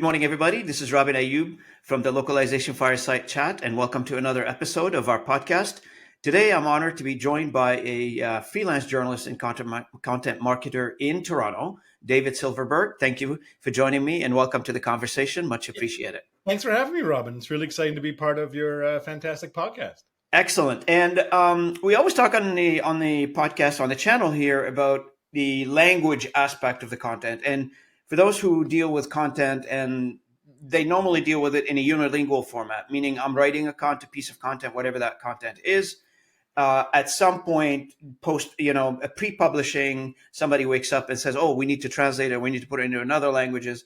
Good morning, everybody. This is Robin Ayub from the Localization Fireside Chat, and welcome to another episode of our podcast. Today, I'm honored to be joined by a freelance journalist and content marketer in Toronto, David Silverberg. Thank you for joining me, and welcome to the conversation. Much appreciated. Thanks for having me, Robin. It's really exciting to be part of your fantastic podcast. Excellent. And we always talk on the podcast on the channel here about the language aspect of the content. And for those who deal with content, and they normally deal with it in a unilingual format, meaning I'm writing a piece of content, whatever that content is. At some point, a pre-publishing, somebody wakes up and says, "Oh, we need to translate it. We need to put it into other languages."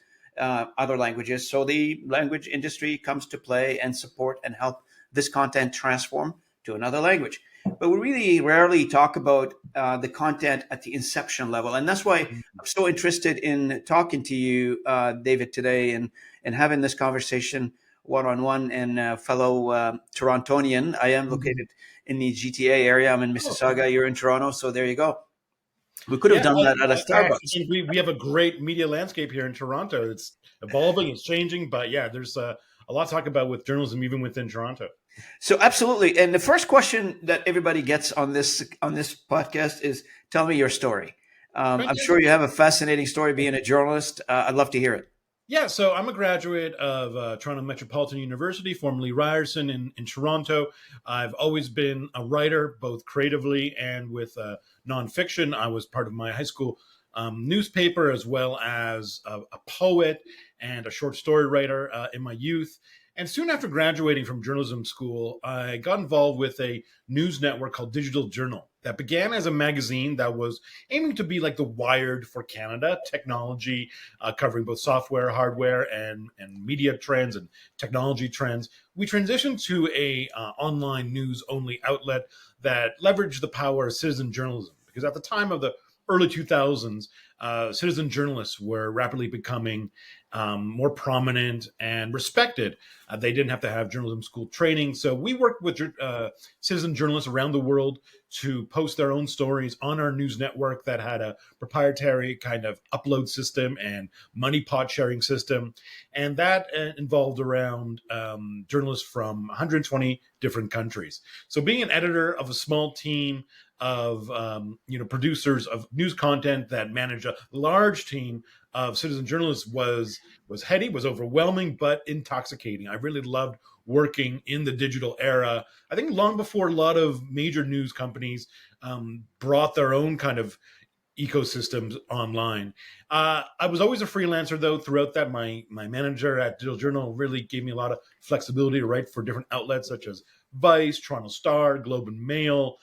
So the language industry comes to play and support and help this content transform to another language. But we really rarely talk about the content at the inception level. And that's why I'm so interested in talking to you, David, today and having this conversation one-on-one and fellow Torontonian. I am located in the GTA area. I'm in Mississauga. You're in Toronto. So there you go. We could have done that at a Starbucks. We have a great media landscape here in Toronto. It's evolving, it's changing, but yeah, there's a lot to talk about with journalism, even within Toronto. So absolutely. And the first question that everybody gets on this podcast is, tell me your story. I'm sure you have a fascinating story being a journalist. I'd love to hear it. Yeah, so I'm a graduate of Toronto Metropolitan University, formerly Ryerson in Toronto. I've always been a writer, both creatively and with nonfiction. I was part of my high school newspaper, as well as a poet and a short story writer in my youth. And soon after graduating from journalism school, I got involved with a news network called Digital Journal that began as a magazine that was aiming to be like the Wired for Canada, technology, covering both software, hardware, and media trends and technology trends. We transitioned to a online news-only outlet that leveraged the power of citizen journalism, because at the time of the early 2000s, citizen journalists were rapidly becoming more prominent and respected. They didn't have to have journalism school training. So we worked with citizen journalists around the world to post their own stories on our news network that had a proprietary kind of upload system and money pot sharing system. And that involved around journalists from 120 different countries. So being an editor of a small team of producers of news content that manage a large team of citizen journalists was heady, was overwhelming, but intoxicating. I really loved working in the digital era. I think long before a lot of major news companies brought their own kind of ecosystems online. I was always a freelancer, though. Throughout that, my manager at Digital Journal really gave me a lot of flexibility to write for different outlets such as Vice, Toronto Star, Globe and Mail,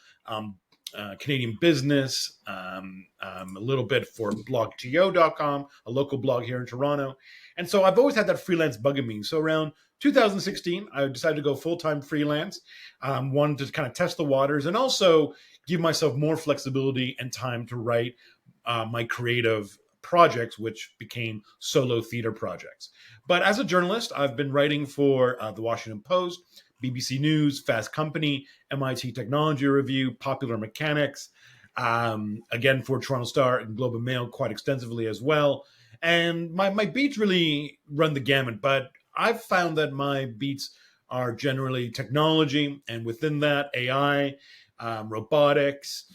Canadian Business, a little bit for blogto.com, a local blog here in Toronto. And so I've always had that freelance bug in me. So around 2016, I decided to go full-time freelance, wanted to kind of test the waters and also give myself more flexibility and time to write my creative projects, which became solo theater projects. But as a journalist, I've been writing for the Washington Post, BBC News, Fast Company, MIT Technology Review, Popular Mechanics, again for Toronto Star and Globe and Mail quite extensively as well. And my beats really run the gamut, but I've found that my beats are generally technology, and within that, AI, robotics,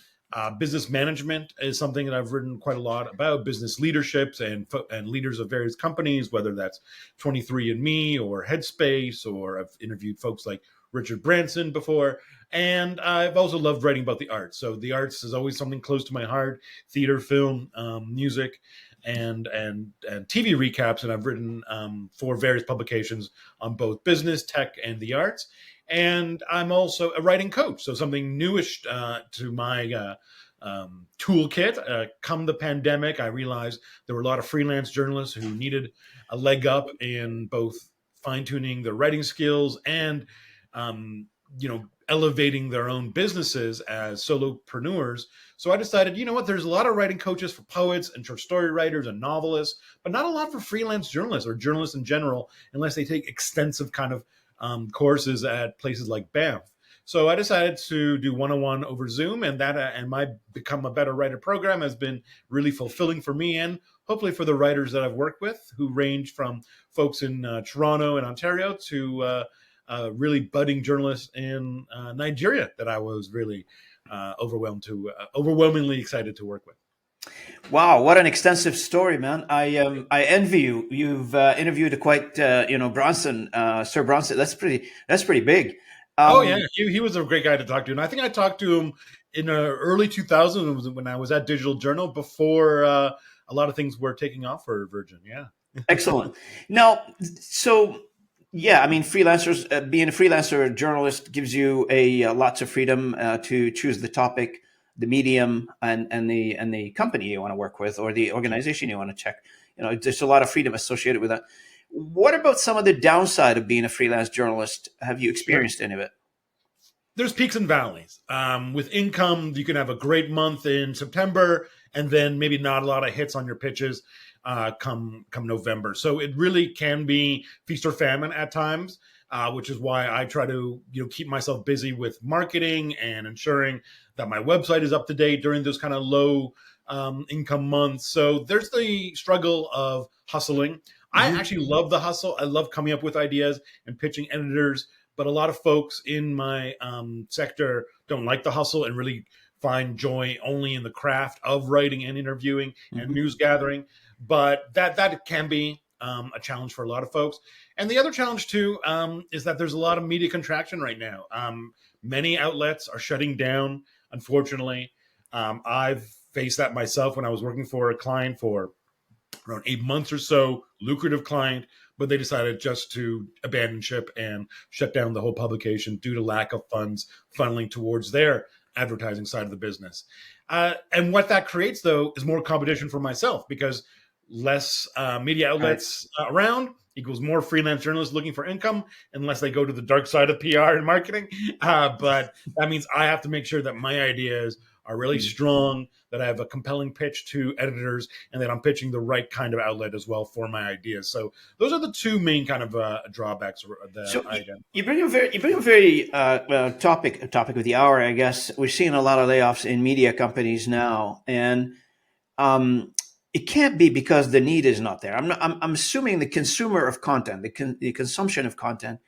business management is something that I've written quite a lot about, business leaderships and leaders of various companies, whether that's 23andMe or Headspace, or I've interviewed folks like Richard Branson before. And I've also loved writing about the arts. So the arts is always something close to my heart: theater, film, music, and TV recaps. And I've written for various publications on both business, tech, and the arts. And I'm also a writing coach. So something newish to my toolkit. Come the pandemic, I realized there were a lot of freelance journalists who needed a leg up in both fine-tuning their writing skills and elevating their own businesses as solopreneurs. So I decided, there's a lot of writing coaches for poets and short story writers and novelists, but not a lot for freelance journalists or journalists in general, unless they take extensive kind of courses at places like Banff. So I decided to do one-on-one over Zoom, and that and my Become a Better Writer program has been really fulfilling for me and hopefully for the writers that I've worked with, who range from folks in Toronto and Ontario to really budding journalists in Nigeria that I was really overwhelmingly excited to work with. Wow, what an extensive story, man! I envy you. You've interviewed a quite Bronson, Sir Bronson. That's pretty big. Oh yeah, Um, he was a great guy to talk to, and I think I talked to him in early 2000s when I was at Digital Journal before a lot of things were taking off for Virgin. Yeah. Excellent. Now, so yeah, I mean, freelancers being a freelancer journalist gives you a lots of freedom to choose the topic, the medium, and the company you want to work with or the organization you want to check. There's a lot of freedom associated with that. What about some of the downside of being a freelance journalist? Have you Sure. experienced any of it? There's peaks and valleys. With income, you can have a great month in September, and then maybe not a lot of hits on your pitches come November. So it really can be feast or famine at times, which is why I try to keep myself busy with marketing and ensuring that my website is up to date during those kind of low income months. So there's the struggle of hustling. I Hmm. actually love the hustle. I love coming up with ideas and pitching editors, but a lot of folks in my sector don't like the hustle and really find joy only in the craft of writing and interviewing and Hmm. news gathering. But that can be a challenge for a lot of folks. And the other challenge too is that there's a lot of media contraction right now. Many outlets are shutting down, unfortunately. I've faced that myself when I was working for a client for around 8 months or so, lucrative client, but they decided just to abandon ship and shut down the whole publication due to lack of funds funneling towards their advertising side of the business. And what that creates, though, is more competition for myself because less media Right. outlets around equals more freelance journalists looking for income, unless they go to the dark side of PR and marketing. But that means I have to make sure that my ideas are really Mm. strong, that I have a compelling pitch to editors, and that I'm pitching the right kind of outlet as well for my ideas. So those are the two main kind of drawbacks that So I identify. you bring a very topic of the hour. I guess we're seeing a lot of layoffs in media companies now, and um, it can't be because the need is not there. I'm assuming the consumer of content, the consumption of content,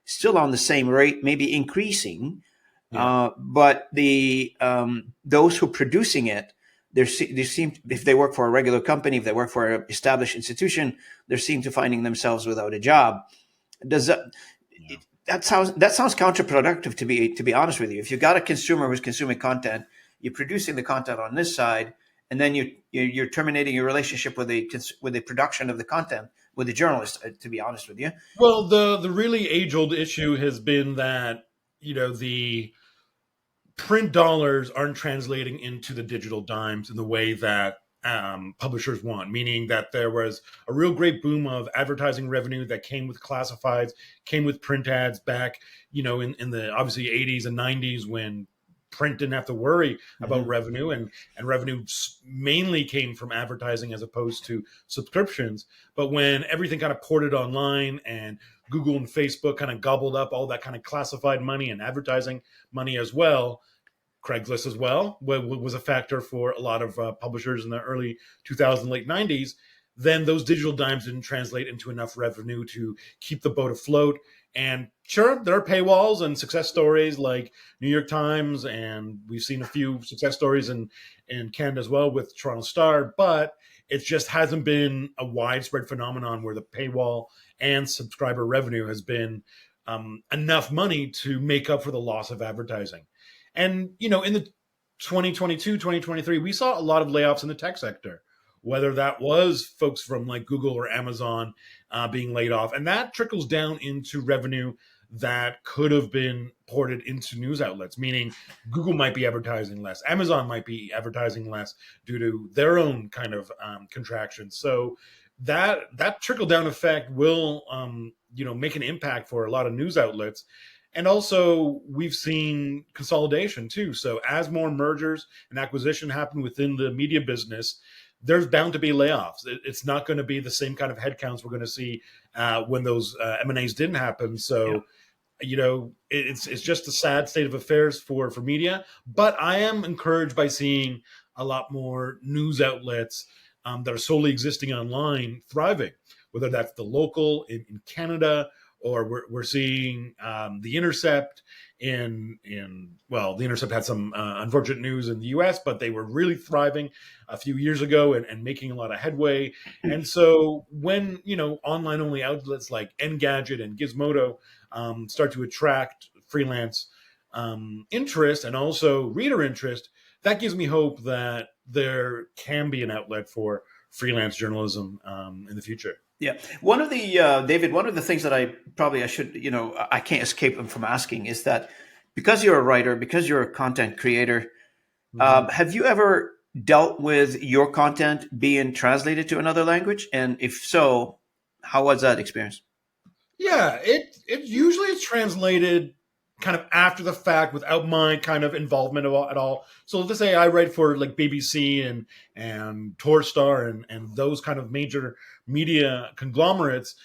is still on the same rate, maybe increasing. Yeah. But those who are producing it, they seem, if they work for a regular company, if they work for an established institution, they seem to finding themselves without a job. Does that Yeah. that sounds counterproductive, to be honest with you? If you got a consumer who's consuming content, you're producing the content on this side, and then you're terminating your relationship with the production of the content with the journalist. To be honest with you, Well, the really age old issue has been that the print dollars aren't translating into the digital dimes in the way that publishers want, meaning that there was a real great boom of advertising revenue that came with classifieds, came with print ads back, in the obviously 80s and 90s when print didn't have to worry about hmm revenue and revenue mainly came from advertising as opposed to subscriptions. But when everything kind of ported online and Google and Facebook kind of gobbled up all that kind of classified money and advertising money as well, Craigslist as well was a factor for a lot of publishers in the early 2000s, late 90s. Then those digital dimes didn't translate into enough revenue to keep the boat afloat. And sure, there are paywalls and success stories like New York Times, and we've seen a few success stories in Canada as well with Toronto Star, but it just hasn't been a widespread phenomenon where the paywall and subscriber revenue has been enough money to make up for the loss of advertising. And, in the 2022, 2023, we saw a lot of layoffs in the tech sector, whether that was folks from like Google or Amazon being laid off. And that trickles down into revenue that could have been ported into news outlets, meaning Google might be advertising less, Amazon might be advertising less due to their own kind of contraction. So that trickle down effect will make an impact for a lot of news outlets. And also, we've seen consolidation too. So, as more mergers and acquisition happen within the media business, there's bound to be layoffs. It's not going to be the same kind of headcounts we're going to see when those M&As didn't happen. yeah. So, it's just a sad state of affairs for media. But I am encouraged by seeing a lot more news outlets that are solely existing online thriving, whether that's the local in Canada, or we're seeing the Intercept the Intercept had some unfortunate news in the US, but they were really thriving a few years ago and making a lot of headway. And so when, online only outlets like Engadget and Gizmodo start to attract freelance interest and also reader interest, that gives me hope that there can be an outlet for freelance journalism in the future. Yeah, one of the David, one of the things that I should, I can't escape from asking is that because you're a writer, because you're a content creator, Mhm. have you ever dealt with your content being translated to another language? And if so, how was that experience? Yeah, it usually is translated kind of after the fact without my kind of involvement at all. So let's say I write for like BBC and Torstar and those kind of major media conglomerates.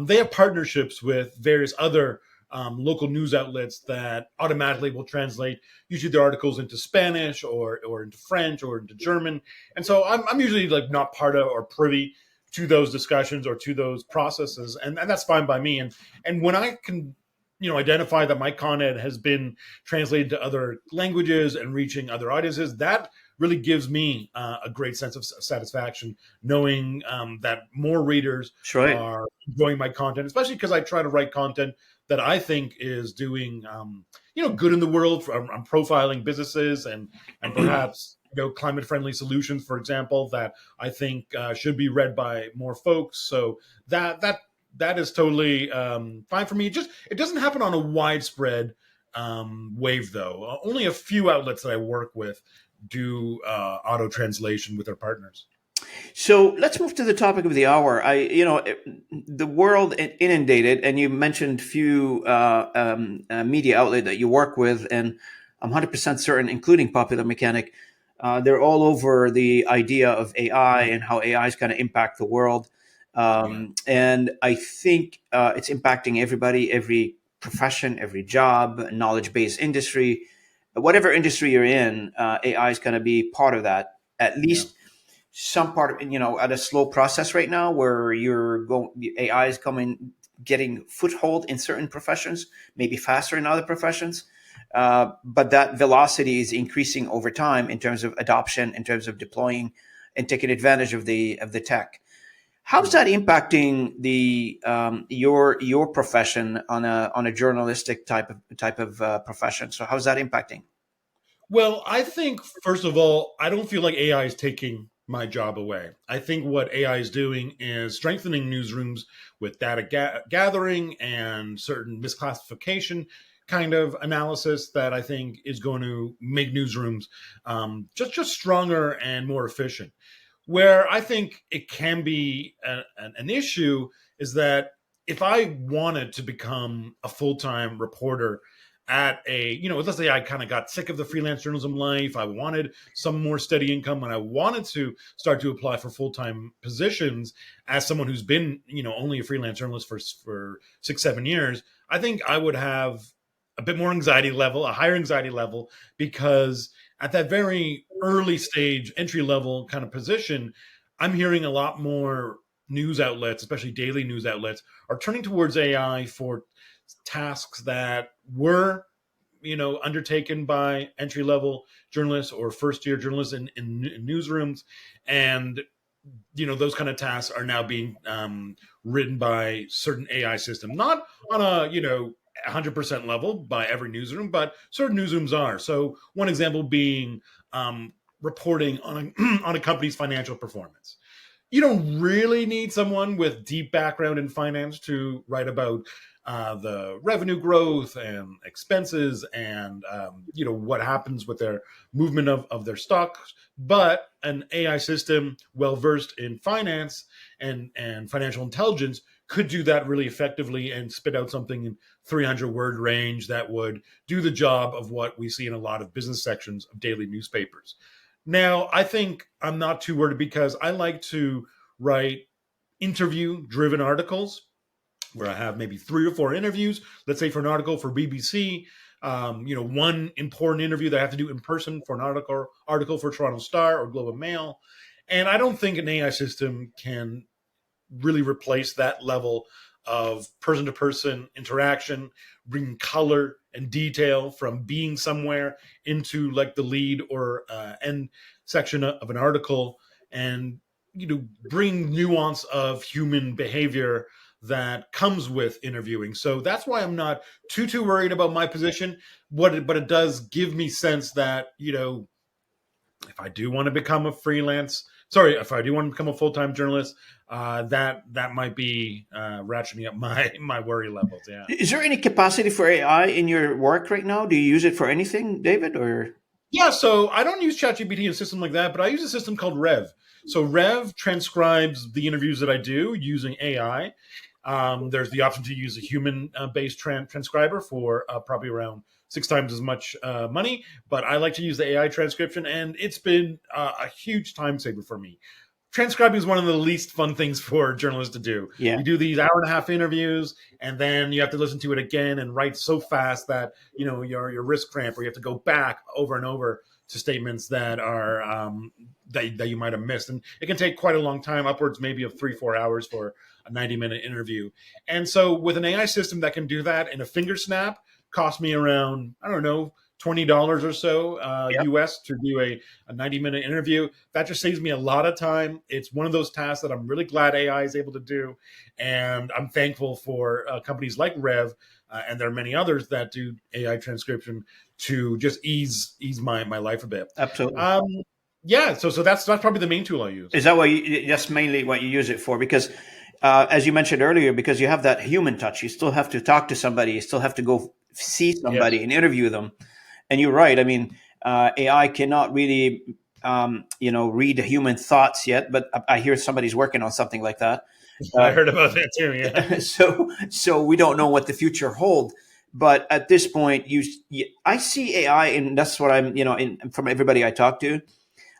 They have partnerships with various other local news outlets that automatically will translate usually their articles into Spanish or into French or into German. And so I'm usually like not part of or privy to those discussions or to those processes, and that's fine by me. And when I can, identify that my content has been translated to other languages and reaching other audiences, that really gives me a great sense of satisfaction, knowing that more readers That's right. are enjoying my content, especially because I try to write content that I think is doing good in the world. I'm profiling businesses and perhaps climate friendly solutions, for example, that I think should be read by more folks. So that is totally fine for me. It doesn't happen on a widespread wave, though. Only a few outlets that I work with do auto translation with their partners. So let's move to the topic of the hour. The world inundated, and you mentioned few media outlet that you work with, and I'm 100% certain, including Popular Mechanic, they're all over the idea of AI and how AI is going to impact the world. Yeah. And I think it's impacting everybody, every profession, every job, knowledge-based industry, whatever industry you're in. AI is going to be part of that, at Yeah. least some part of, at a slow process right now where you're going, AI is coming, getting foothold in certain professions, maybe faster in other professions. But that velocity is increasing over time in terms of adoption, in terms of deploying and taking advantage of the tech. How's Yeah. that impacting the your profession on a journalistic type of profession? So how's that impacting? Well, I think first of all, I don't feel like AI is taking my job away. I think what AI is doing is strengthening newsrooms with data gathering and certain misclassification kind of analysis that I think is going to make newsrooms just stronger and more efficient. Where I think it can be an issue is that if I wanted to become a full time reporter at let's say I kind of got sick of the freelance journalism life, I wanted some more steady income, and I wanted to start to apply for full time positions as someone who's been, only a freelance journalist for 6, 7 years, I think I would have a bit more anxiety level, a higher anxiety level, because at that very early stage, entry level kind of position, I'm hearing a lot more news outlets, especially daily news outlets, are turning towards AI for tasks that were undertaken by entry level journalists or first year journalists in newsrooms, and those kind of tasks are now being written by certain AI system, not on a 100% level by every newsroom, but certain newsrooms are. So one example being reporting on on a company's financial performance. You don't really need someone with deep background in finance to write about the revenue growth and expenses and what happens with their movement of their stocks, but an AI system well versed in finance and financial intelligence could do that really effectively and spit out something in 300 word range that would do the job of what we see in a lot of business sections of daily newspapers. Now, I think I'm not too worried because I like to write interview driven articles where I have maybe 3 or 4 interviews. Let's say for an article for BBC, one important interview that I have to do in person for an article for Toronto Star or Globe and Mail, And I don't think an AI system can really replace that level of person to person interaction, bringing color and detail from being somewhere into like the lead or end section of an article, and bring nuance of human behavior that comes with interviewing. So that's why I'm not too worried about my position. But it does give me sense that if I do want to become a freelance, sorry, if I do want to become a full time journalist, that might be ratcheting up my worry levels. Yeah. Is there any capacity for AI in your work right now? Do you use it for anything, David? Or Yeah, so I don't use ChatGPT in a system like that, but I use a system called Rev. So Rev transcribes the interviews that I do using AI. There's the option to use a human-based transcriber for probably around 6 times as much money, but I like to use the AI transcription, and it's been a huge time saver for me. Transcribing is one of the least fun things for journalists to do. yeah, You do these hour and a half interviews, and then you have to listen to it again and write so fast that your wrist cramp, or you have to go back over and over to statements that are that you might have missed, and it can take quite a long time, upwards maybe of 3-4 hours for a 90-minute interview. And so with an AI system that can do that in a finger snap, cost me around, I don't know, $20 or so yeah, US to do a 90-minute interview. That just saves me a lot of time. It's one of those tasks that I'm really glad AI is able to do. And I'm thankful for companies like Rev, and there are many others that do AI transcription to just ease my life a bit. absolutely. Um, yeah, so that's probably the main tool I use. Is that what that's mainly what you use it for? Because as you mentioned earlier, because you have that human touch, you still have to talk to somebody, you still have to go see Yes. somebody and interview them. And you're right. I mean, AI cannot really, read human thoughts yet, but I hear somebody's working on something like that. I heard about that too. Yeah. So we don't know what the future hold. But at this point, I see AI, and that's what I'm, from everybody I talk to,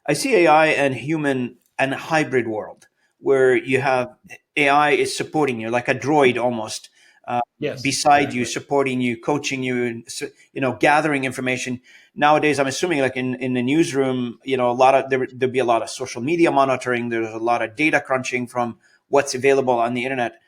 I see AI and human and a hybrid world where you have AI is supporting you like a droid almost, Yes, beside you, exactly. supporting you, coaching you, and gathering information. Nowadays, I'm assuming like in the newsroom, a lot of there'll be a lot of social media monitoring. There's a lot of data crunching from what's available on the internet.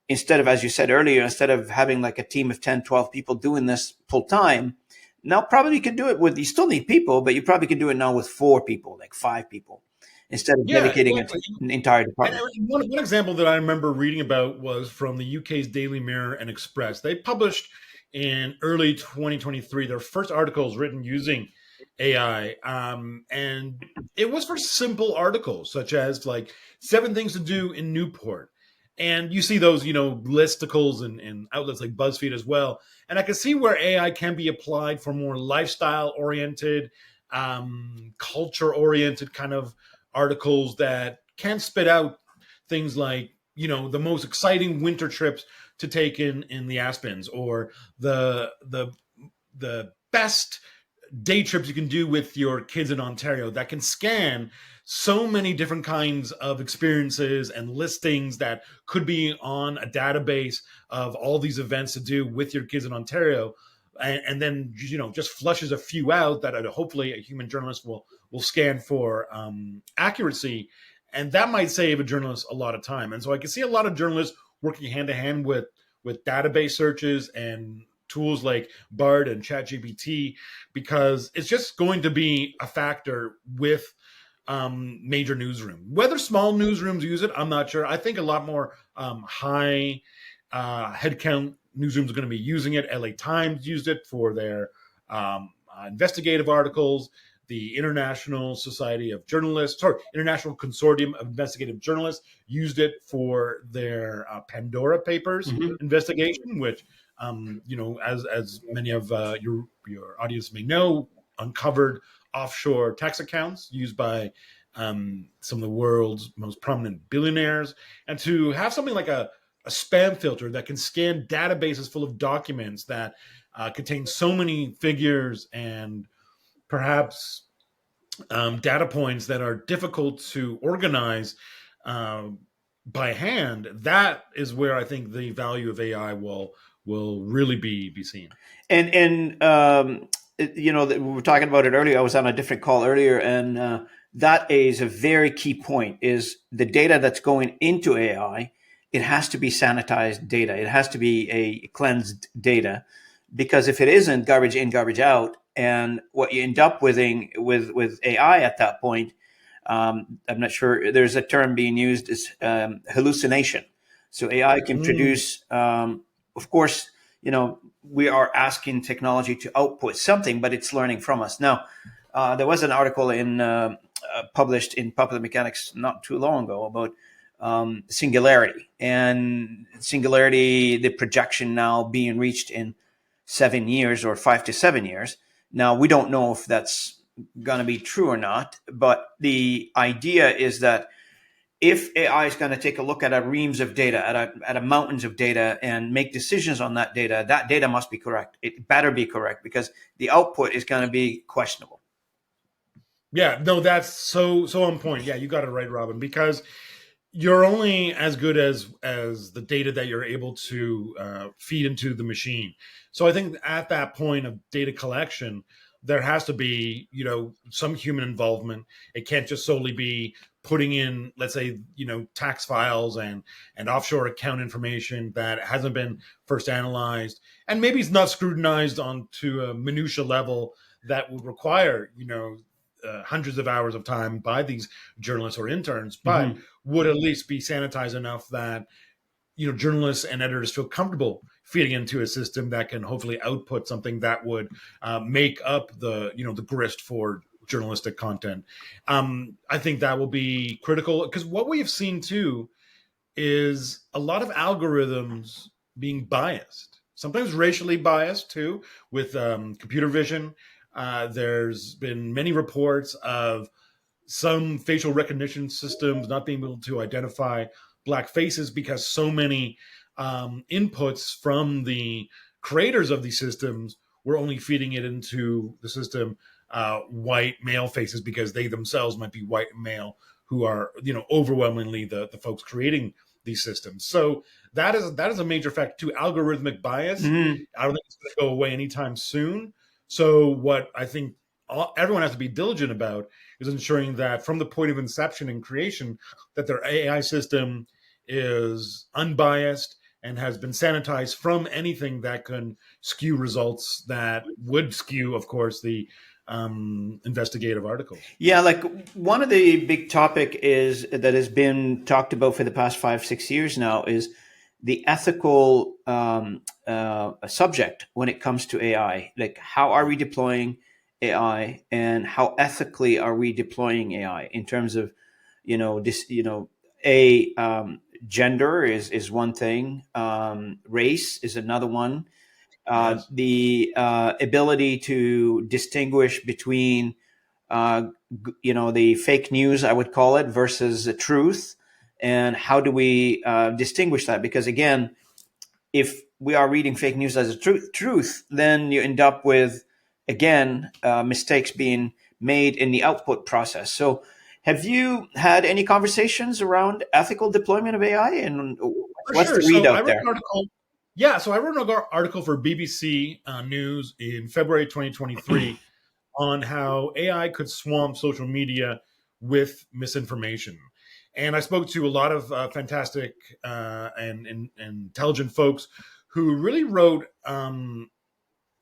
Instead of, as you said earlier, instead of having like a team of 10, 12 people doing this full time, now probably you can do it with, you still need people, but you probably can do it now with 4 people, like 5 people, instead of Yeah, dedicating exactly. an entire And department. one example that I remember reading about was from the UK's Daily Mirror and Express. They published in early 2023 their first articles written using AI. And it was for simple articles, such as like 7 things to do in Newport. And you see those, listicles and outlets like BuzzFeed as well. And I can see where AI can be applied for more lifestyle oriented, culture oriented kind of articles that can spit out things like the most exciting winter trips to take in the Aspens, or the best day trips you can do with your kids in Ontario, that can scan so many different kinds of experiences and listings that could be on a database of all these events to do with your kids in Ontario. And then just flushes a few out that hopefully a human journalist will scan for accuracy, and that might save a journalist a lot of time. And so I can see a lot of journalists working hand to hand with database searches and tools like Bard and ChatGPT, because it's just going to be a factor with major newsroom. Whether small newsrooms use it, I'm not sure. I think a lot more high headcount newsrooms are going to be using it. LA Times used it for their investigative articles. The International Society of Journalists, sorry, International Consortium of Investigative Journalists used it for their Pandora Papers Mm-hmm. investigation, which, as many of your audience may know, uncovered offshore tax accounts used by some of the world's most prominent billionaires. And to have something like a spam filter that can scan databases full of documents that contain so many figures and perhaps data points that are difficult to organize um, by hand, that is where I think the value of AI will really be seen. And we were talking about it earlier. I was on a different call earlier, and that is a very key point, is the data that's going into AI. It has to be sanitized data. It has to be a cleansed data, because if it isn't, garbage in, garbage out, and what you end up with AI at that point, I'm not sure, there's a term being used, is hallucination. So AI can Mm. produce, of course, we are asking technology to output something, but it's learning from us. Now, there was an article published in Popular Mechanics not too long ago about singularity, and singularity, the projection now being reached in 7 years or 5 to 7 years. Now, we don't know if that's going to be true or not, but the idea is that if AI is going to take a look at a reams of data, at a mountains of data, and make decisions on that data must be correct. It better be correct, because the output is going to be questionable. Yeah, no, that's so on point. Yeah, you got it right, Robin, because you're only as good as the data that you're able to feed into the machine. So I think at that point of data collection, there has to be, some human involvement. It can't just solely be putting in, let's say, tax files and offshore account information that hasn't been first analyzed, and maybe it's not scrutinized onto a minutia level that would require, hundreds of hours of time by these journalists or interns, but Mm-hmm. would at least be sanitized enough that journalists and editors feel comfortable feeding into a system that can hopefully output something that would make up the grist for journalistic content. I think that will be critical, because what we have seen too is a lot of algorithms being biased, sometimes racially biased too, with computer vision. There's been many reports of some facial recognition systems not being able to identify black faces because so many inputs from the creators of these systems were only feeding it into the system white male faces, because they themselves might be white and male, who are overwhelmingly the folks creating these systems. So that is a major factor to algorithmic bias. Mm-hmm. I don't think it's going to go away anytime soon. So what I think everyone has to be diligent about is ensuring that from the point of inception and creation, that their AI system is unbiased and has been sanitized from anything that can skew results, that would skew, of course, the investigative articles. Yeah, like one of the big topic is that has been talked about for the past 5 6 years now is the ethical subject when it comes to AI. Like, how are we deploying AI, and how ethically are we deploying AI in terms of, this, a gender is one thing, race is another one, Yes. the ability to distinguish between the fake news, I would call it, versus the truth, and how do we distinguish that? Because again, if we are reading fake news as a truth, then you end up with, again, mistakes being made in the output process. So have you had any conversations around ethical deployment of AI, and For what's sure. the read So I out wrote there? an article. Yeah, so I wrote an article for BBC News in February 2023 on how AI could swamp social media with misinformation. And I spoke to a lot of fantastic and intelligent folks who really wrote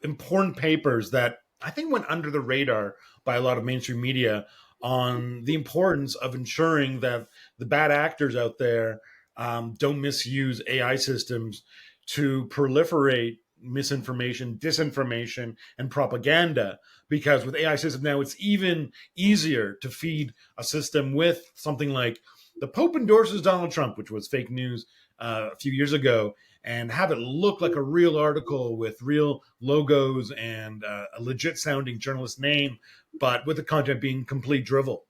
important papers that I think went under the radar by a lot of mainstream media, on the importance of ensuring that the bad actors out there don't misuse AI systems to proliferate misinformation, disinformation, and propaganda. Because with AI systems now, it's even easier to feed a system with something like the Pope endorses Donald Trump, which was fake news a few years ago, and have it look like a real article with real logos and a legit sounding journalist name, but with the content being complete drivel.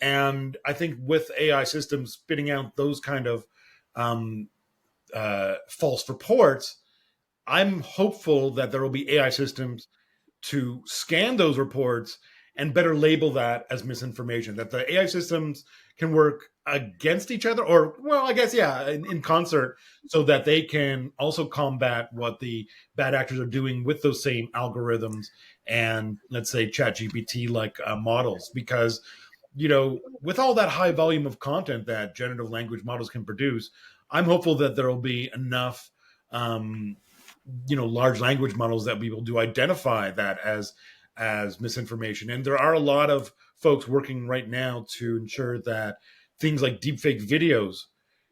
And I think with AI systems spitting out those kind of um, false reports, I'm hopeful that there will be AI systems to scan those reports and better label that as misinformation, that the AI systems can work against each other, or, well, I guess, yeah, in concert, so that they can also combat what the bad actors are doing with those same algorithms and, let's say, chat GPT like models. Because with all that high volume of content that generative language models can produce, I'm hopeful that there will be enough, um, large language models that we will do identify that as misinformation. And there are a lot of folks working right now to ensure that things like deepfake videos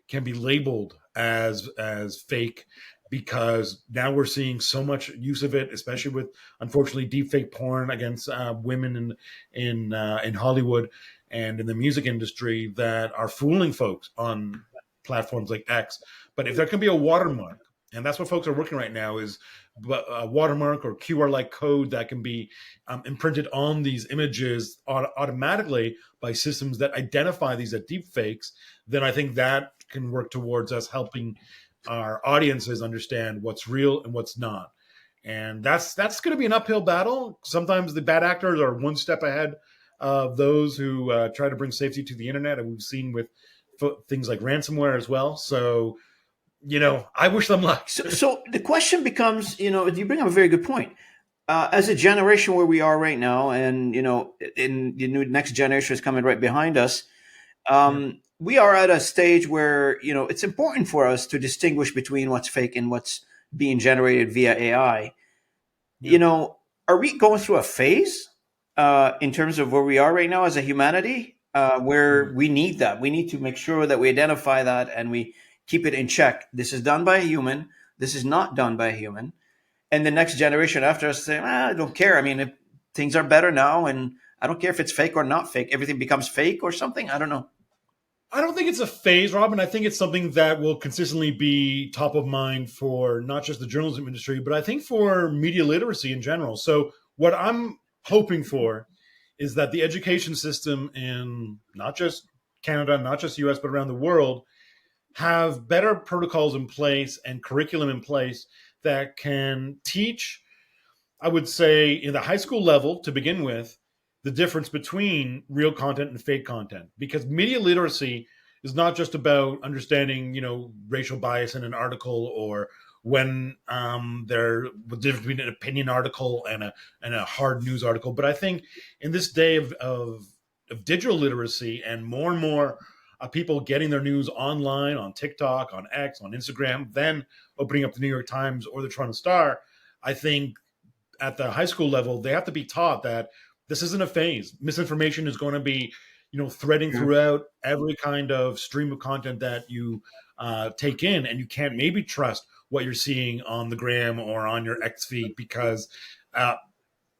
can be labeled as fake, because now we're seeing so much use of it, especially with, unfortunately, deepfake porn against women in Hollywood and in the music industry, that are fooling folks on platforms like X. But if there can be a watermark, and that's what folks are working right now, is a watermark or QR like code that can be imprinted on these images automatically by systems that identify these as deep fakes, then I think that can work towards us helping our audiences understand what's real and what's not. And that's going to be an uphill battle. Sometimes the bad actors are one step ahead of those who try to bring safety to the internet, and we've seen with things like ransomware as well. So, I wish them luck. So the question becomes, you bring up a very good point. As a generation where we are right now, and in the new next generation is coming right behind us, we are at a stage where it's important for us to distinguish between what's fake and what's being generated via AI. Are we going through a phase in terms of where we are right now as a humanity, where we need that? We need to make sure that we identify that and we keep it in check. This is done by a human. This is not done by a human. And the next generation after us say, I don't care. I mean, if things are better now, and I don't care if it's fake or not fake. Everything becomes fake or something. I don't know. I don't think it's a phase, Robin. I think it's something that will consistently be top of mind for not just the journalism industry, but I think for media literacy in general. So what I'm hoping for is that the education system in not just Canada, not just US, but around the world, have better protocols in place and curriculum in place that can teach, I would say, in the high school level to begin with, the difference between real content and fake content. Because media literacy is not just about understanding, racial bias in an article, or when there the difference between an opinion article and a hard news article. But I think in this day of digital literacy, and more people getting their news online, on TikTok, on X, on Instagram, then opening up the New York Times or the Toronto Star, I think at the high school level, they have to be taught that this isn't a phase. Misinformation is going to be, threading throughout every kind of stream of content that you take in, and you can't maybe trust what you're seeing on the gram or on your X feed, because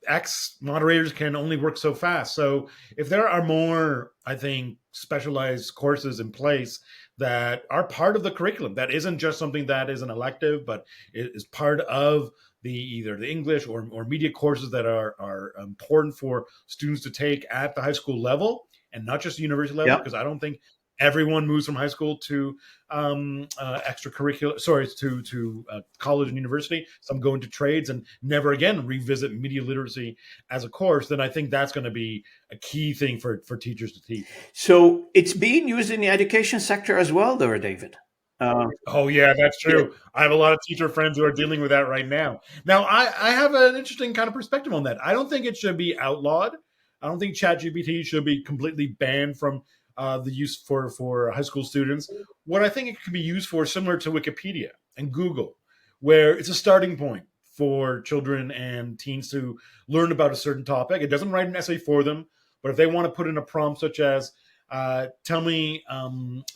X moderators can only work so fast. So if there are more, I think, specialized courses in place that are part of the curriculum, that isn't just something that is an elective, but it is part of either the English or media courses that are important for students to take at the high school level, and not just the university level, because I don't think everyone moves from high school to college and university. Some go into trades and never again revisit media literacy as a course. Then I think that's going to be a key thing for teachers to teach. So it's being used in the education sector as well, though, David. Oh yeah, that's true. Yeah. I have a lot of teacher friends who are dealing with that right now. Now, I have an interesting kind of perspective on that. I don't think it should be outlawed. I don't think ChatGPT should be completely banned from the use for high school students. What I think it can be used for, similar to Wikipedia and Google, where it's a starting point for children and teens to learn about a certain topic. It doesn't write an essay for them, but if they want to put in a prompt such as, tell me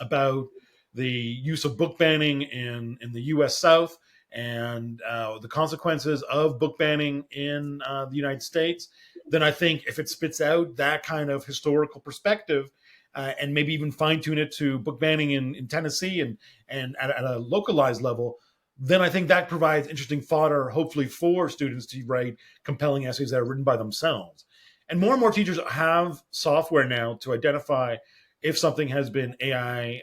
about the use of book banning in the U.S. South and the consequences of book banning in the United States, then I think if it spits out that kind of historical perspective, and maybe even fine tune it to book banning in Tennessee and at a localized level, then I think that provides interesting fodder, hopefully, for students to write compelling essays that are written by themselves. And more teachers have software now to identify if something has been AI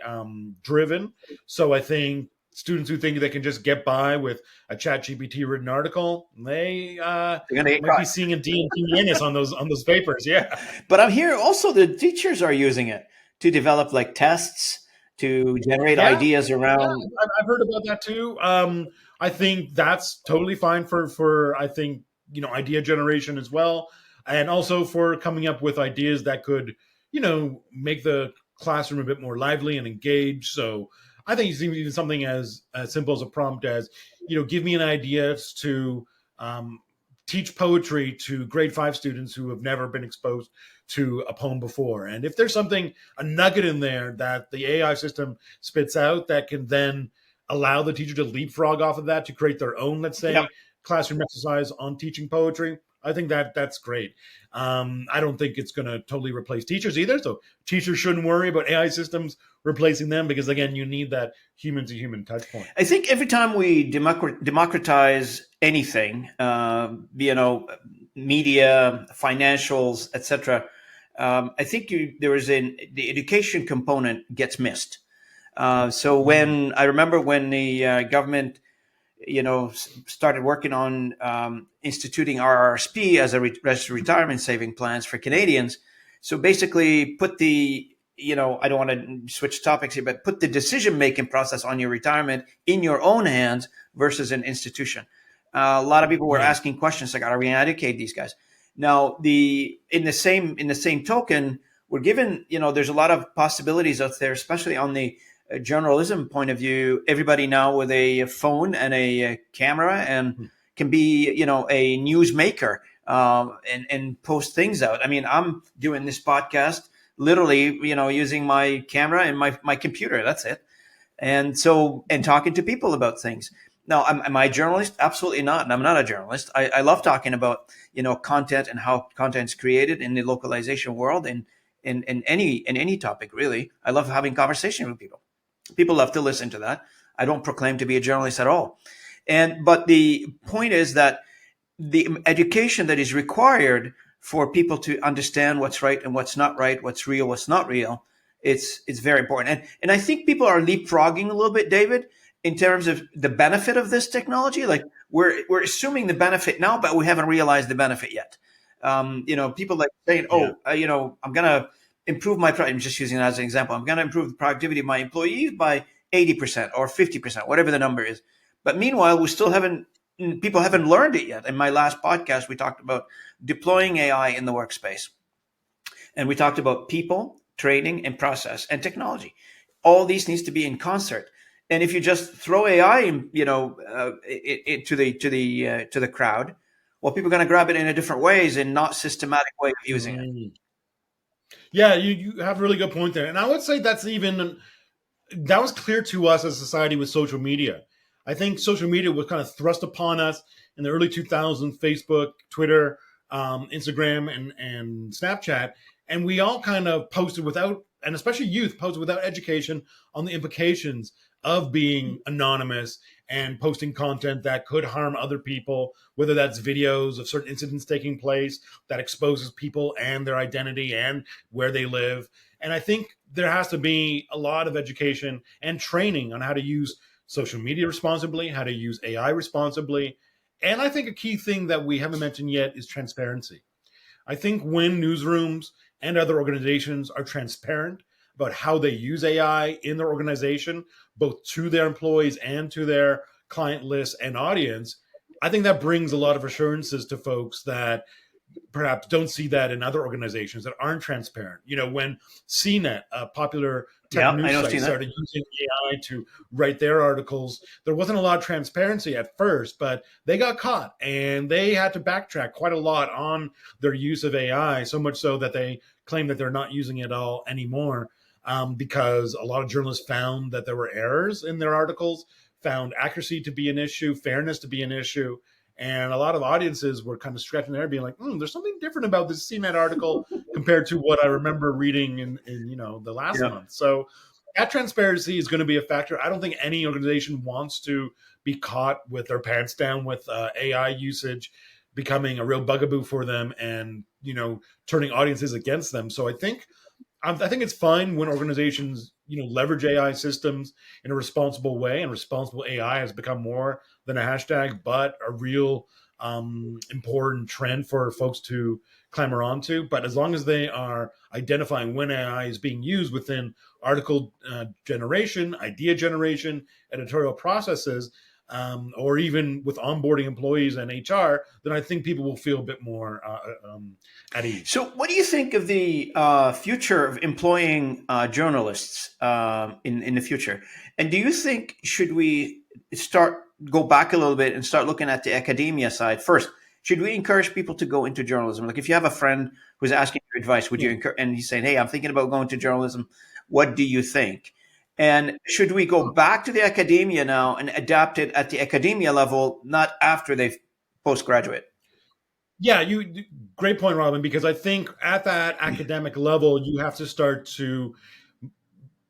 driven. So I think students who think they can just get by with a ChatGPT written article, they might be seeing a D&T on those papers. Yeah. But I'm here also the teachers are using it to develop like tests to generate ideas around. Yeah, I've heard about that too. I think that's totally fine for I think, idea generation as well. And also for coming up with ideas that could, make the classroom a bit more lively and engaged. So I think it's even something as simple as a prompt as, give me an idea to um, teach poetry to grade 5 students who have never been exposed to a poem before. And if there's something, a nugget in there that the AI system spits out that can then allow the teacher to leapfrog off of that to create their own, let's Yep. say, classroom exercise on teaching poetry, I think that's great. I don't think it's going to totally replace teachers either. So teachers shouldn't worry about AI systems replacing them because, again, you need that human to human touch point. I think every time we democratize anything, media, financials, etc., I think the education component gets missed. So when I remember when the government, started working on instituting RRSP as a retirement saving plans for Canadians. So basically, put the I don't want to switch topics here, but put the decision making process on your retirement in your own hands versus an institution. A lot of people were Yeah. asking questions like, "Are we going to educate these guys?" Now, in the same token, we're given there's a lot of possibilities out there, especially on the journalism point of view. Everybody now with a phone and a camera and can be a newsmaker, and post things out. I mean, I'm doing this podcast literally using my camera and my computer. That's it. And talking to people about things. Now, am I a journalist? Absolutely not. And I'm not a journalist. I love talking about content and how content's created in the localization world, and in any topic really. I love having conversation with people. People love to listen to that. I don't proclaim to be a journalist at all. But the point is that the education that is required for people to understand what's right and what's not right, what's real, what's not real, it's very important. And I think people are leapfrogging a little bit, David, in terms of the benefit of this technology. Like we're assuming the benefit now, but we haven't realized the benefit yet. People like saying, Yeah. "Oh, I'm gonna improve my." I'm just using that as an example. I'm gonna improve the productivity of my employees by 80% or 50%, whatever the number is. But meanwhile, we still haven't. People haven't learned it yet. In my last podcast, we talked about deploying AI in the workspace. And we talked about people, training, and process and technology. All these needs to be in concert. And if you just throw AI, to the crowd, well, people are going to grab it in a different ways and not systematic way of using it. Mm. Yeah, you have a really good point there. And I would say that was clear to us as a society with social media. I think social media was kind of thrust upon us in the early 2000s, Facebook, Twitter, Instagram, and Snapchat. And we all kind of posted without, and especially youth posted without education on the implications of being anonymous and posting content that could harm other people, whether that's videos of certain incidents taking place that exposes people and their identity and where they live. And I think there has to be a lot of education and training on how to use social media responsibly, how to use AI responsibly. And I think a key thing that we haven't mentioned yet is transparency. I think when newsrooms and other organizations are transparent about how they use AI in their organization, both to their employees and to their client list and audience, I think that brings a lot of assurances to folks that perhaps don't see that in other organizations that aren't transparent. When CNET, a popular tech Yeah, I news know, site, Stina. started using AI to write their articles, there wasn't a lot of transparency at first, but they got caught and they had to backtrack quite a lot on their use of AI, so much so that they claim that they're not using it all anymore, because a lot of journalists found that there were errors in their articles, found accuracy to be an issue, fairness to be an issue. And a lot of audiences were kind of scratching their head, being like, there's something different about this CNET article compared to what I remember reading in the last Yeah. month. So that transparency is going to be a factor. I don't think any organization wants to be caught with their pants down with AI usage becoming a real bugaboo for them and, turning audiences against them. So I think it's fine when organizations, leverage AI systems in a responsible way, and responsible AI has become more than a hashtag, but a real important trend for folks to clamor onto. But as long as they are identifying when AI is being used within article generation, idea generation, editorial processes, or even with onboarding employees and HR, then I think people will feel a bit more at ease. So, what do you think of the future of employing journalists in the future? And do you think should we start go back a little bit and start looking at the academia side first? Should we encourage people to go into journalism? Like, if you have a friend who's asking for advice, would you Yeah. encourage? And he's saying, "Hey, I'm thinking about going to journalism. What do you think?" And should we go back to the academia now and adapt it at the academia level, not after they've postgraduate? Yeah, great point, Robin, because I think at that academic level, you have to start to,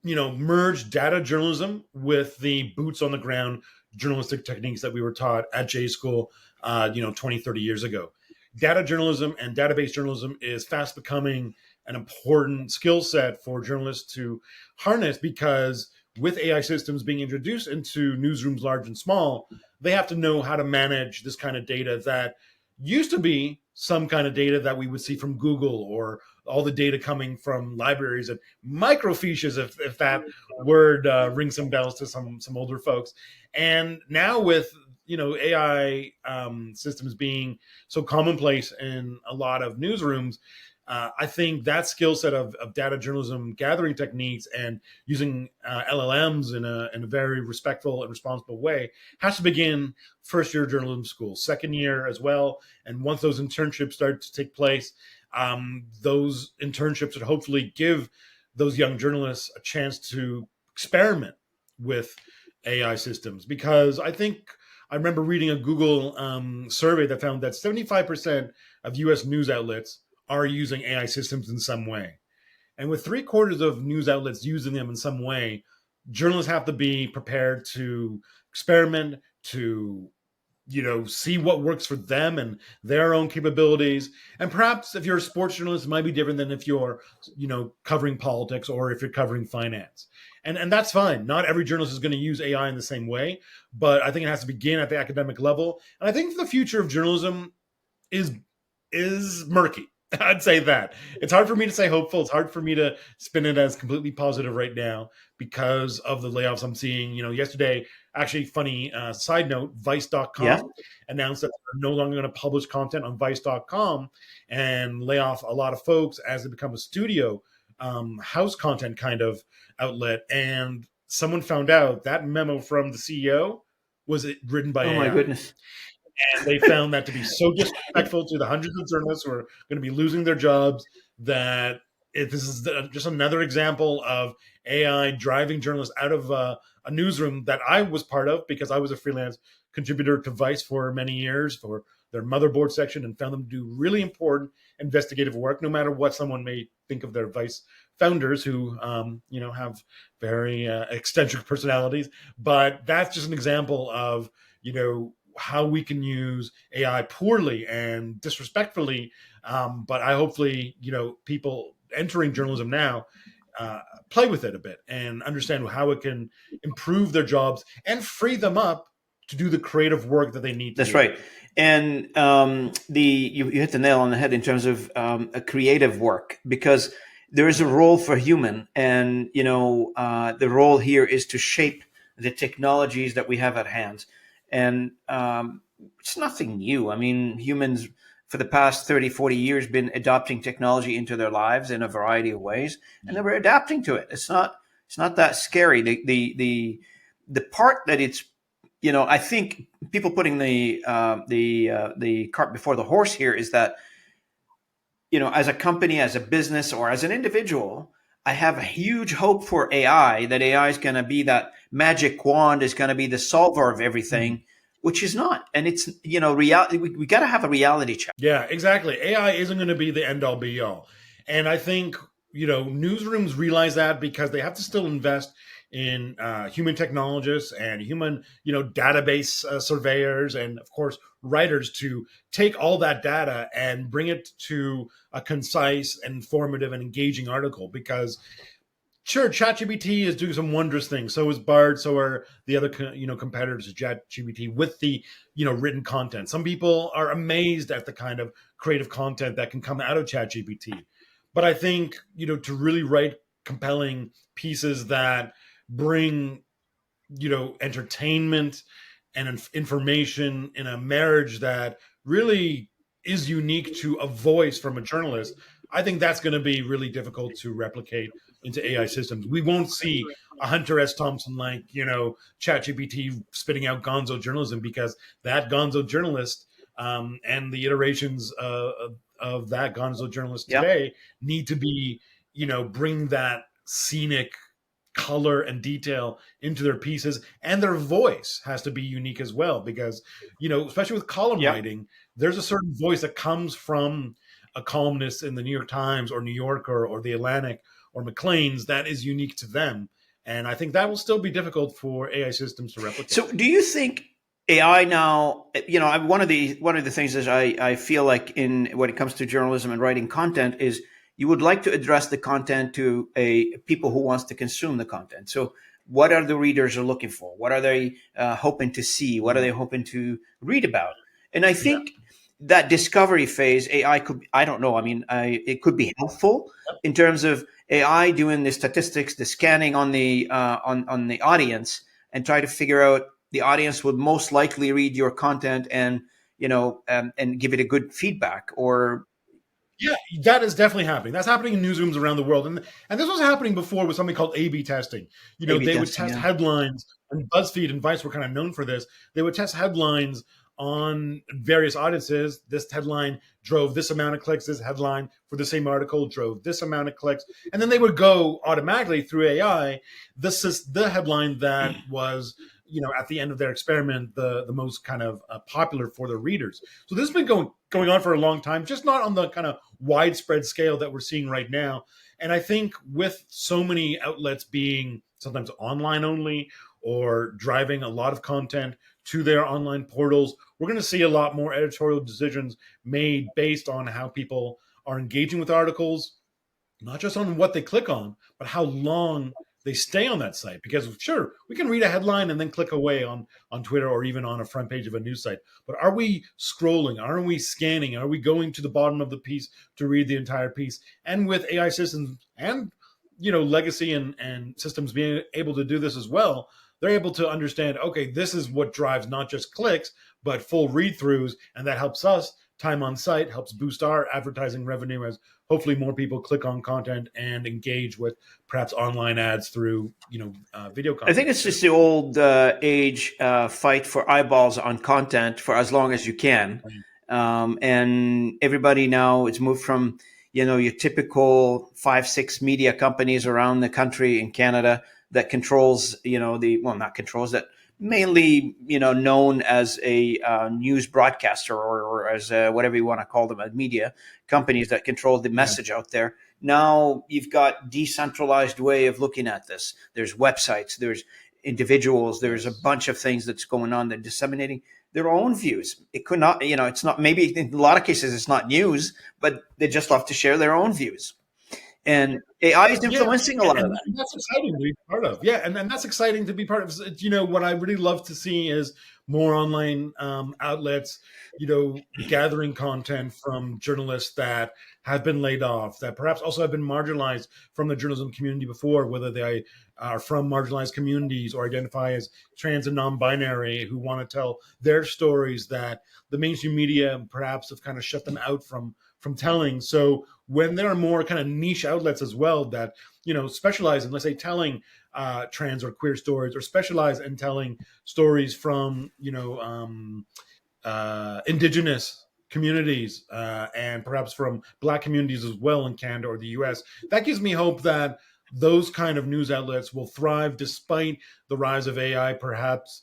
merge data journalism with the boots on the ground journalistic techniques that we were taught at J school, 20, 30 years ago. Data journalism and database journalism is fast becoming an important skill set for journalists to harness because with AI systems being introduced into newsrooms large and small, they have to know how to manage this kind of data that used to be some kind of data that we would see from Google or all the data coming from libraries and microfiches, if that word rings some bells to some older folks. And now with AI systems being so commonplace in a lot of newsrooms, I think that skill set of data journalism gathering techniques and using LLMs in a very respectful and responsible way has to begin first year journalism school, second year as well. And once those internships start to take place, those internships would hopefully give those young journalists a chance to experiment with AI systems. Because I remember reading a Google survey that found that 75% of US news outlets are using AI systems in some way. And with three-quarters of news outlets using them in some way, journalists have to be prepared to experiment, to see what works for them and their own capabilities. And perhaps if you're a sports journalist, it might be different than if you're covering politics or if you're covering finance. And that's fine. Not every journalist is going to use AI in the same way, but I think it has to begin at the academic level. And I think the future of journalism is murky. I'd say that. It's hard for me to say hopeful. It's hard for me to spin it as completely positive right now because of the layoffs I'm seeing. Yesterday, actually, funny side note, Yeah. Vice.com announced that they're no longer going to publish content on Vice.com and lay off a lot of folks as they become a studio house content kind of outlet. And someone found out that memo from the CEO was written by Oh my AI. goodness. And they found that to be so disrespectful to the hundreds of journalists who are going to be losing their jobs that this is just another example of AI driving journalists out of a newsroom that I was part of because I was a freelance contributor to Vice for many years for their motherboard section and found them to do really important investigative work, no matter what someone may think of their Vice founders who, have very eccentric personalities. But that's just an example of, how we can use AI poorly and disrespectfully. But I hopefully, people entering journalism now play with it a bit and understand how it can improve their jobs and free them up to do the creative work that they need to That's do. right. And you hit the nail on the head in terms of a creative work because there is a role for human, and the role here is to shape the technologies that we have at hand. And it's nothing new. I mean, humans for the past 30, 40 years been adopting technology into their lives in a variety of ways, and they were adapting to it. It's not that scary. The part that it's I think people putting the cart before the horse here is that as a company, as a business, or as an individual, I have a huge hope for AI that AI is going to be that magic wand, is going to be the solver of everything, which is not. And it's reality. We got to have a reality check. Yeah, exactly. AI isn't going to be the end all be all. And I think, newsrooms realize that because they have to still invest in human technologists and human, database surveyors and, of course, writers to take all that data and bring it to a concise, informative, and engaging article. Because sure, ChatGPT is doing some wondrous things. So is Bard. So are the other competitors of ChatGPT with the written content. Some people are amazed at the kind of creative content that can come out of ChatGPT. But I think to really write compelling pieces that bring entertainment and information in a marriage that really is unique to a voice from a journalist, I think that's going to be really difficult to replicate into AI systems. We won't see a Hunter S. Thompson like, ChatGPT spitting out gonzo journalism, because that gonzo journalist and the iterations of that gonzo journalist Yeah. today need to be, bring that scenic color and detail into their pieces, and their voice has to be unique as well, because especially with column Yeah. writing, there's a certain voice that comes from a columnist in the New York Times or New Yorker or the Atlantic or Maclean's that is unique to them, and I think that will still be difficult for AI systems to replicate. So, do you think AI now? One of the things is I feel like in when it comes to journalism and writing content is you would like to address the content to a people who wants to consume the content. So, what are the readers are looking for? What are they hoping to see? What are they hoping to read about? And I Yeah. think that discovery phase, AI could. I don't know. I mean, it could be helpful in terms of AI doing the statistics, the scanning on the on the audience, and try to figure out the audience would most likely read your content and and give it a good feedback or Yeah, that is definitely happening. That's happening in newsrooms around the world, and this was happening before with something called A/B testing. A/B They would testing. test Yeah, headlines, and BuzzFeed and Vice were kind of known for this. They would test headlines on various audiences. This headline drove this amount of clicks. This headline for the same article drove this amount of clicks, and then they would go automatically through AI. This is the headline that was, at the end of their experiment, the most kind of popular for the readers. So this has been going on for a long time, just not on the kind of widespread scale that we're seeing right now. And I think with so many outlets being sometimes online only or driving a lot of content to their online portals, we're going to see a lot more editorial decisions made based on how people are engaging with articles, not just on what they click on, but how long they stay on that site. Because sure, we can read a headline and then click away on Twitter or even on a front page of a news site. But are we scrolling? Are we scanning? Are we going to the bottom of the piece to read the entire piece? And with AI systems and legacy and systems being able to do this as well, they're able to understand, okay, this is what drives not just clicks, but full read throughs. And that helps us time on site, helps boost our advertising revenue as hopefully more people click on content and engage with perhaps online ads through video I think content it's too. just the old age fight for eyeballs on content for as long as you can, and everybody now it's moved from your typical 5 6 media companies around the country in Canada that controls the well not controls that mainly known as a news broadcaster or as whatever you want to call them, a media companies that control the Yeah, message out there. Now you've got decentralized way of looking at this. There's websites, there's individuals, there's a yes. bunch of things that's going on. They're disseminating their own views. It could not, it's not, maybe in a lot of cases it's not news, but they just love to share their own views. And AI is Yeah, influencing a lot of that. and that's exciting to be part of. Yeah, and that's exciting to be part of. What I really love to see is more online outlets, gathering content from journalists that have been laid off, that perhaps also have been marginalized from the journalism community before, whether they are from marginalized communities or identify as trans and non-binary, who want to tell their stories that the mainstream media perhaps have kind of shut them out from telling. So when there are more kind of niche outlets as well that specialize in, let's say, telling trans or queer stories, or specialize in telling stories from indigenous communities and perhaps from Black communities as well in Canada or the US, that gives me hope that those kind of news outlets will thrive despite the rise of AI, perhaps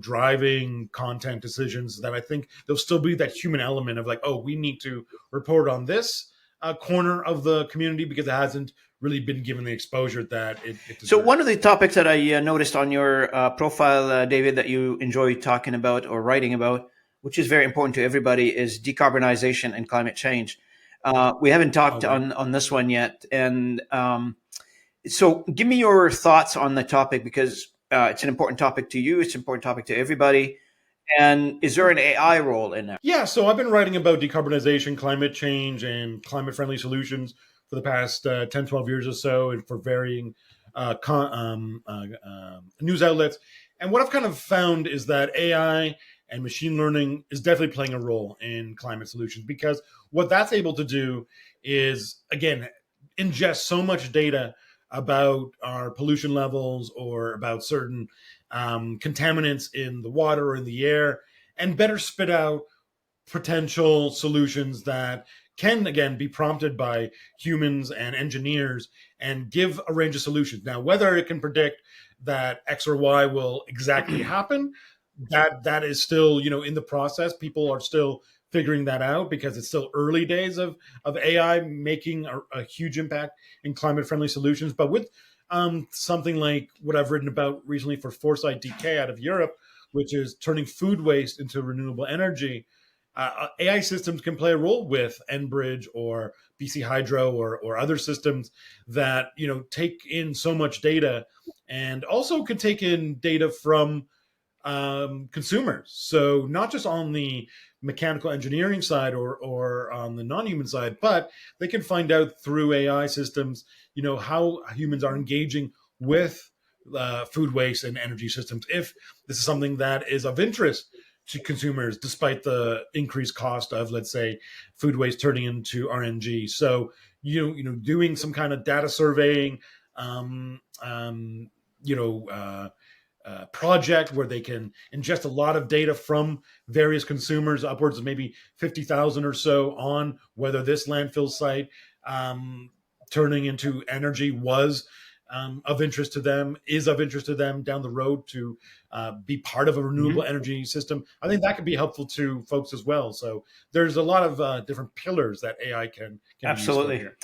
driving content decisions. That I think there'll still be that human element of like, oh, we need to report on this corner of the community because it hasn't really been given the exposure that it So one of deserves. the topics that I noticed on your profile, David, that you enjoy talking about or writing about, which is very important to everybody, is decarbonization and climate change. We haven't Oh talked wow. on this one yet, and so give me your thoughts on the topic because it's an important topic to you. It's an important topic to everybody. And is there an AI role in there? Yeah, so I've been writing about decarbonization, climate change, and climate friendly solutions for the past 10, 12 years or so, and for varying news outlets. And what I've kind of found is that AI and machine learning is definitely playing a role in climate solutions, because what that's able to do is, again, ingest so much data about our pollution levels or about certain contaminants in the water or in the air, and better spit out potential solutions that can again be prompted by humans and engineers and give a range of solutions. Now, whether it can predict that X or Y will exactly happen, that is still, in the process. People are still figuring that out because it's still early days of AI making a huge impact in climate friendly solutions. But with something like what I've written about recently for Foresight DK out of Europe, which is turning food waste into renewable energy, AI systems can play a role with Enbridge or BC Hydro or other systems that take in so much data, and also can take in data from consumers. So not just on the mechanical engineering side or on the non-human side, but they can find out through AI systems, how humans are engaging with food waste and energy systems. If this is something that is of interest to consumers, despite the increased cost of, let's say, food waste turning into RNG. So, doing some kind of data surveying, um, um, you know, uh, project where they can ingest a lot of data from various consumers, upwards of maybe 50,000 or so, on whether this landfill site turning into energy was of interest to them, is of interest to them down the road to be part of a renewable Mhm. energy system. I think that could be helpful to folks as well. So there's a lot of different pillars that AI can be useful Absolutely. here.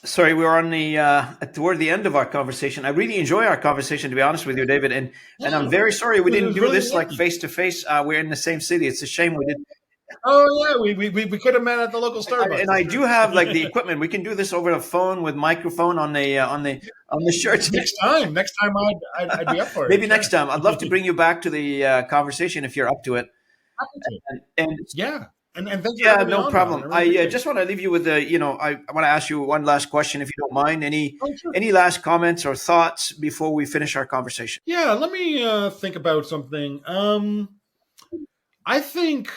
Sorry, we were on the toward the end of our conversation. I really enjoy our conversation, to be honest with you, David, and I'm Yeah, very sorry we it didn't was do really this like enlightening. face to face. We're in the same city. It's a shame we didn't. Oh yeah, we could have met at the local Starbucks And for I do sure. have like the equipment. We can do this over the phone with microphone on the shirt. Next time I'd be up for it. Maybe next Sure. time. I'd love to bring you back to the conversation if you're up to it. Happy to. And Yeah, and thanks for yeah, having me no on, Ron. problem. I really I appreciate it. just want to leave you with I want to ask you one last question, if you don't mind. Oh, sure. Any last comments or thoughts before we finish our conversation? Yeah, let me think about something. I think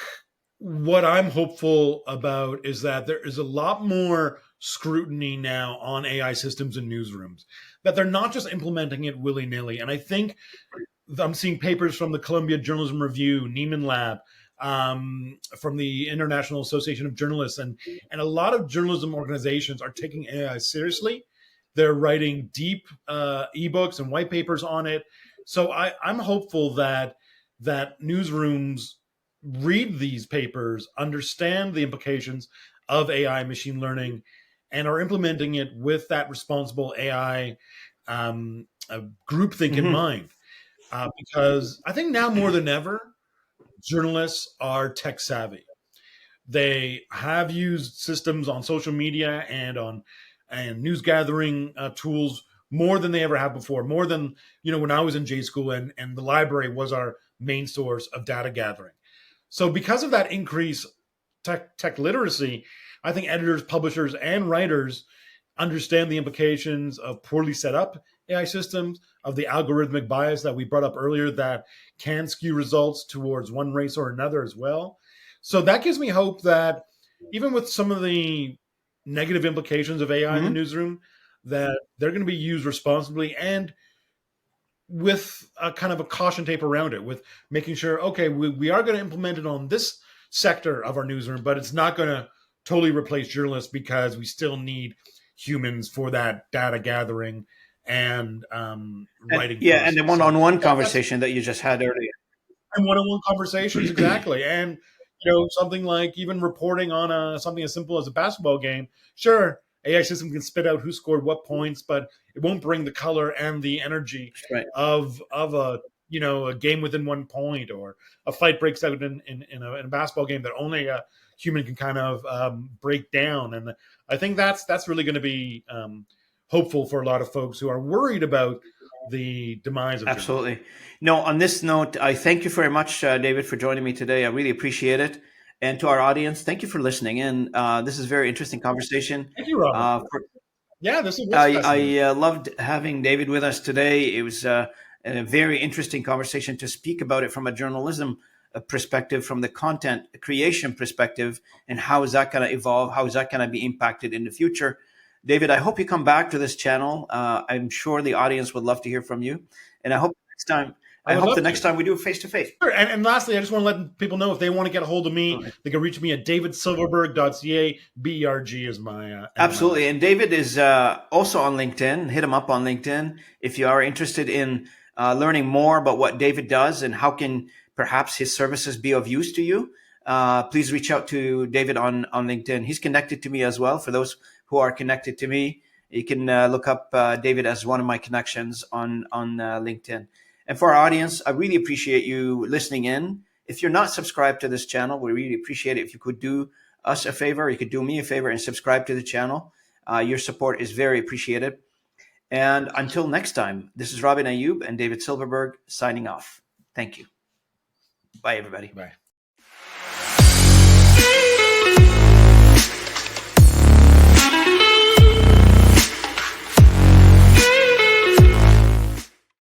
what I'm hopeful about is that there is a lot more scrutiny now on AI systems in newsrooms, that they're not just implementing it willy nilly. And I think I'm seeing papers from the Columbia Journalism Review, Neiman Lab, from the International Association of Journalists, and a lot of journalism organizations are taking AI seriously. They're writing deep ebooks and white papers on it. So I'm hopeful that newsrooms read these papers, understand the implications of AI, machine learning, and are implementing it with that responsible AI groupthink in Hmm. mind. Because I think now more than ever, journalists are tech savvy. They have used systems on social media and news gathering tools more than they ever have before. More than when I was in J school, and the library was our main source of data gathering. So because of that increase tech literacy, I think editors, publishers, and writers understand the implications of poorly set up AI systems, of the algorithmic bias that we brought up earlier that can skew results towards one race or another as well. So that gives me hope that even with some of the negative implications of AI in the Hmm. newsroom, that they're going to be used responsibly and with a kind of a caution tape around it, with making sure, okay, we are going to implement it on this sector of our newsroom, but it's not going to totally replace journalists, because we still need humans for that data gathering and And writing yeah, and the process. So one-on-one that's conversation that you just had earlier. and one-on-one conversations, exactly. And something like even reporting on something as simple as a basketball game. Sure, AI system can spit out who scored what points, but it won't bring the color and the energy Right. of a game within 1 point, or a fight breaks out in a basketball game that only a human can kind of break down. And I think that's really going to be hopeful for a lot of folks who are worried about the demise of journalism. Absolutely. No, on this note, I thank you very much, David, for joining me today. I really appreciate it. And to our audience, thank you for listening in. This is a very interesting conversation. Thank you, Robert. Uh, Yeah, this was fascinating. I loved having David with us today. It was and a very interesting conversation to speak about it from a journalism perspective, from the content creation perspective, and how is that going to evolve? How is that going to be impacted in the future? David, I hope you come back to this channel. I'm sure the audience would love to hear from you, and I hope next time. I I would hope love the to. next time we do it face to face. Sure. And lastly, I just want to let people know if they want to get a hold of me, they can reach me at davidsilverberg.ca. BERG is my Absolutely. And David is also on LinkedIn. Hit him up on LinkedIn if you are interested in learning more about what David does and how can perhaps his services be of use to you. Please reach out to David on LinkedIn. He's connected to me as well. For those who are connected to me, you can look up David as one of my connections on LinkedIn. And for our audience, I really appreciate you listening in. If you're not subscribed to this channel, we really appreciate it if you could do us a favor. You could do me a favor and subscribe to the channel. Your support is very appreciated. And until next time, this is Robin Ayub and David Silverberg signing off. Thank you. Bye, everybody. Bye.